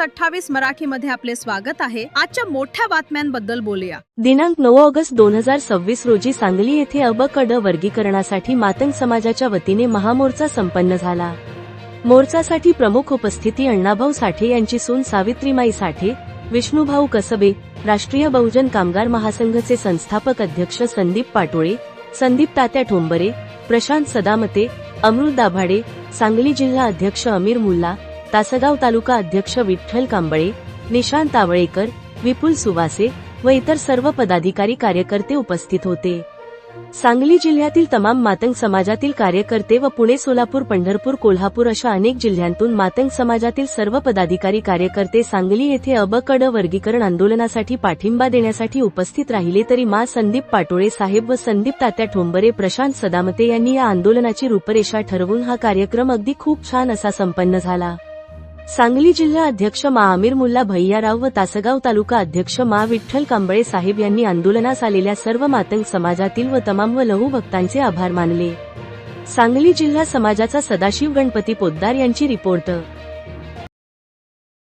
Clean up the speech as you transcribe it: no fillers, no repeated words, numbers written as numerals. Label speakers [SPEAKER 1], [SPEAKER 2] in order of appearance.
[SPEAKER 1] 28 मराठीमध्ये आपले स्वागत आहे। आजच्या मोठ्या बातम्यांबद्दल बोलूया।
[SPEAKER 2] दिनांक 9 ऑगस्ट 2026 रोजी सांगली येथे अ ब क ड वर्गीकरणासाठी मातंग समाजाच्या वतीने महामोर्चा संपन्न झाला। मोर्चासाठी प्रमुख उपस्थिती अण्णाभाऊ साठे यांची सून सावित्रीमाई साठे, विष्णुभाऊ कसबे, राष्ट्रीय बहुजन कामगार महासंघचे संस्थापक अध्यक्ष संदीप पाटोळे, संदीप तात्या ठोंबरे, प्रशांत सदामते, अमृत दाभाडे, सांगली जिल्हा अध्यक्ष अमीर मुल्ला, तासगाव तालुका अध्यक्ष विठ्ठल कांबळे, निशांत आवळेकर, विपुल सुवासे व इतर सर्व पदाधिकारी कार्यकर्ते उपस्थित होते। सांगली जिल्ह्यातील तमाम मातंग समाजातील कार्यकर्ते व पुणे, सोलापूर, पंढरपूर, कोल्हापूर अशा अनेक जिल्ह्यांतून मातंग समाजातील सर्व पदाधिकारी कार्यकर्ते सांगली येथे अ ब क ड वर्गीकरण आंदोलनासाठी पाठिंबा देण्यासाठी उपस्थित राहिले। तरी मा संदीप पाटोळे साहेब व संदीप तात्या ठोंबरे, प्रशांत सदामते यांनी या आंदोलनाची रूपरेषा ठरवून हा कार्यक्रम अगदी खूप छान असा संपन्न झाला। सांगली जिल्हा अध्यक्ष मा आमीर मुल्ला भैयाराव व तासगाव तालुका अध्यक्ष मा विठ्ठल कांबळे साहेब यांनी आंदोलनास आलेल्या सर्व मातंग समाजातील व तमाम व लहू भक्तांचे आभार मानले। सांगली जिल्हा समाजाचा सदाशिव गणपती पोद्दार यांची रिपोर्ट।